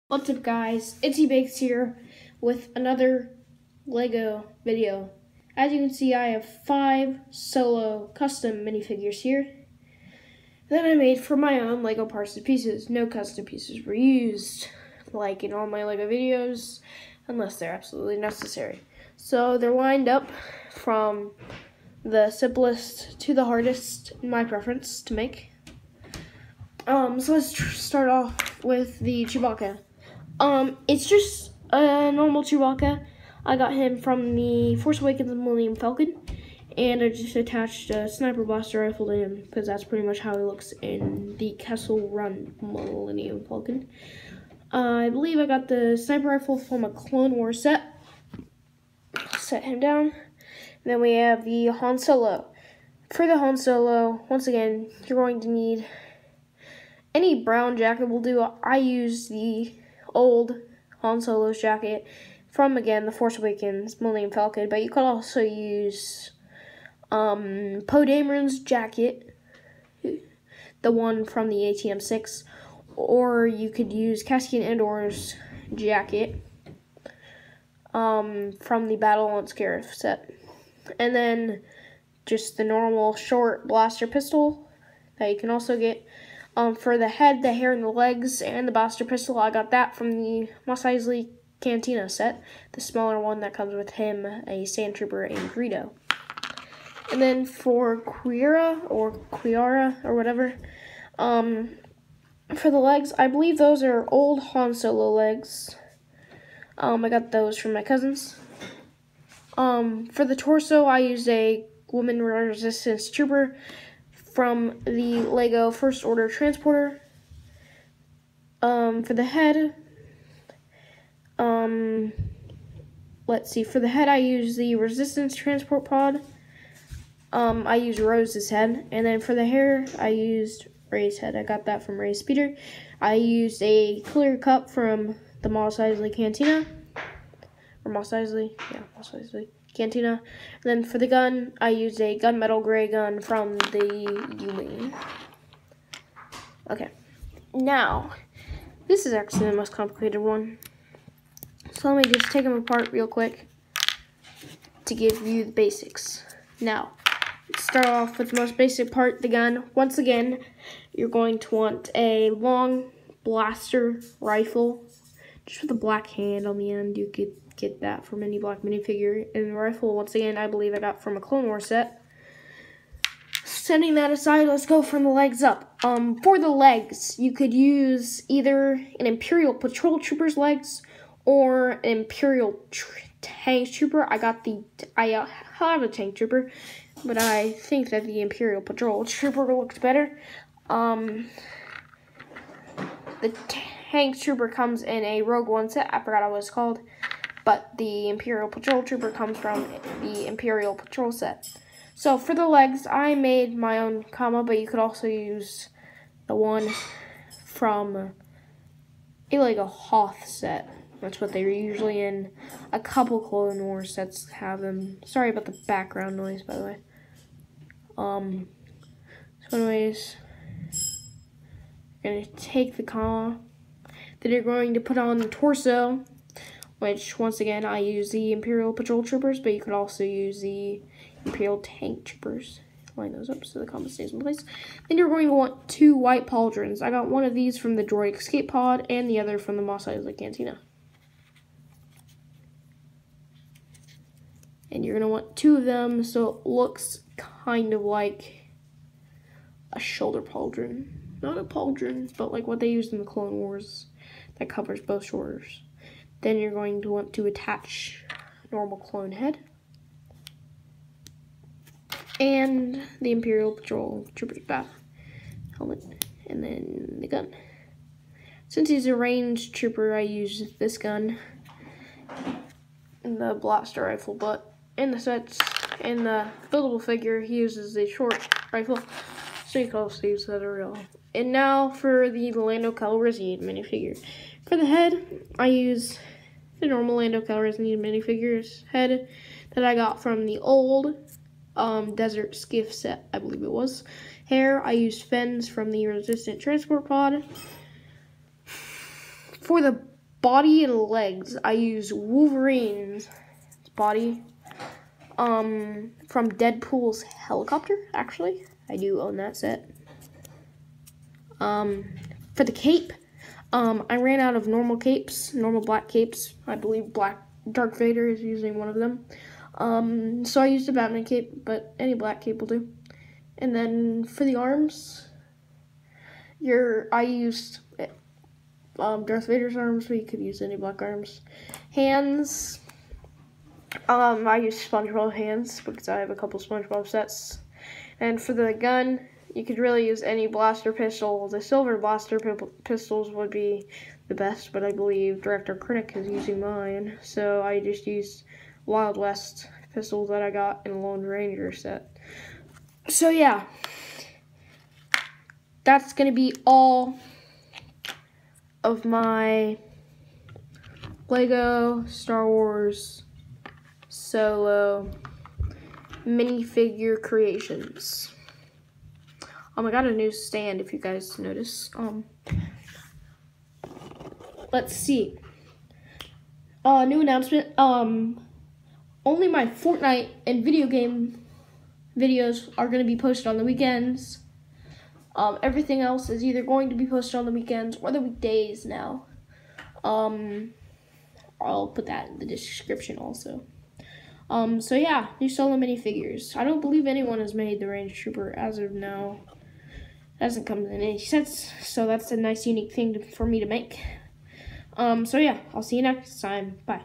What's up, guys? It's Ebakes here with another Lego video. As you can see, I have 5 solo custom minifigures here that I made for my own Lego parts and pieces. No custom pieces were used, like in all my Lego videos, unless they're absolutely necessary. So they're lined up from the simplest to the hardest, in my preference, to make. So let's start off with the Chewbacca. It's just a normal Chewbacca. I got him from the Force Awakens Millennium Falcon, and I just attached a sniper blaster rifle to him, because that's pretty much how he looks in the Kessel Run Millennium Falcon. I believe I got the sniper rifle from a Clone Wars set. Set him down. And then we have the Han Solo. For the Han Solo, once again, you're going to need any brown jacket will do. I use the old Han Solo's jacket from, again, the Force Awakens Millennium Falcon, but you could also use Poe Dameron's jacket, the one from the ATM-6, or you could use Cassian Andor's jacket from the Battle on Scarif set, and then just the normal short blaster pistol that you can also get. For the head, the hair, and the legs, and the blaster pistol, I got that from the Mos Eisley Cantina set, the smaller one that comes with him, a Sand Trooper, and Greedo. And then for Qi'ra, or whatever, for the legs, I believe those are old Han Solo legs. I got those from my cousins. For the torso, I used a Woman Resistance Trooper from the Lego First Order Transporter. For the head, let's see, for the head I use the Resistance Transport Pod. I used Rose's head, and then for the hair I used Rey's head. I got that from Rey's speeder. I used a clear cup from the Mos Eisley Cantina, or Mos Eisley Cantina. And then for the gun, I used a gunmetal gray gun from the U-Wing. Okay, now, this is actually the most complicated one. So let me just take them apart real quick to give you the basics. Now, let's start off with the most basic part, the gun. Once again, you're going to want a long blaster rifle, just with a black hand on the end. You could get that from any black minifigure. And the rifle, once again, I believe I got from a Clone Wars set. Setting that aside, let's go from the legs up. For the legs, you could use either an Imperial Patrol Trooper's legs or an Imperial Tank Trooper. I have a Tank Trooper, but I think that the Imperial Patrol Trooper looks better. The Tank Trooper comes in a Rogue One set. I forgot what it's called. But the Imperial Patrol Trooper comes from the Imperial Patrol set. So for the legs, I made my own comma, but you could also use the one from a Lego Hoth set. That's what they're usually in. A couple Clone Wars sets have them. Sorry about the background noise, by the way. So anyways, you're going to take the comma, then you're going to put on the torso, which, once again, I use the Imperial Patrol Troopers, but you could also use the Imperial Tank Troopers. Line those up so the comma stays in place. Then you're going to want 2 white pauldrons. I got one of these from the Droid Escape Pod, and the other from the Mos Eisley Cantina. And you're going to want 2 of them, so it looks kind of like a shoulder pauldron. Not a pauldron, but like what they used in the Clone Wars that covers both shoulders. Then you're going to want to attach normal clone head and the Imperial Patrol Trooper's bath helmet, and then the gun. Since he's a ranged trooper, I use this gun and the blaster rifle, but in the sets, in the buildable figure, he uses a short rifle, so you can also use that real. And now for the Lando Calrissian minifigure. For the head, I use the normal Lando Calrissian minifigures head that I got from the old Desert Skiff set, I believe it was. Hair, I used Fenn's from the Resistant Transport Pod. For the body and legs, I use Wolverine's body from Deadpool's helicopter, actually. I do own that set. For the cape, I ran out of normal capes, normal black capes. I believe Dark Vader is using one of them. So I used a Batman cape, but any black cape will do. And then for the arms, I used Darth Vader's arms, but you could use any black arms. Hands, I used SpongeBob hands because I have a couple SpongeBob sets. And for the gun, you could really use any blaster pistol. The silver blaster pistols would be the best, but I believe Director Critic is using mine. So I just used Wild West pistols that I got in a Lone Ranger set. So yeah, that's going to be all of my Lego Star Wars Solo minifigure creations. I got a new stand, if you guys notice. Let's see. New announcement. Only my Fortnite and video game videos are going to be posted on the weekends. Everything else is either going to be posted on the weekends or the weekdays now. I'll put that in the description also. So yeah, new solo minifigures. I don't believe anyone has made the Range Trooper as of now. It hasn't come in any sets, so that's a nice unique thing for me to make. So yeah, I'll see you next time. Bye.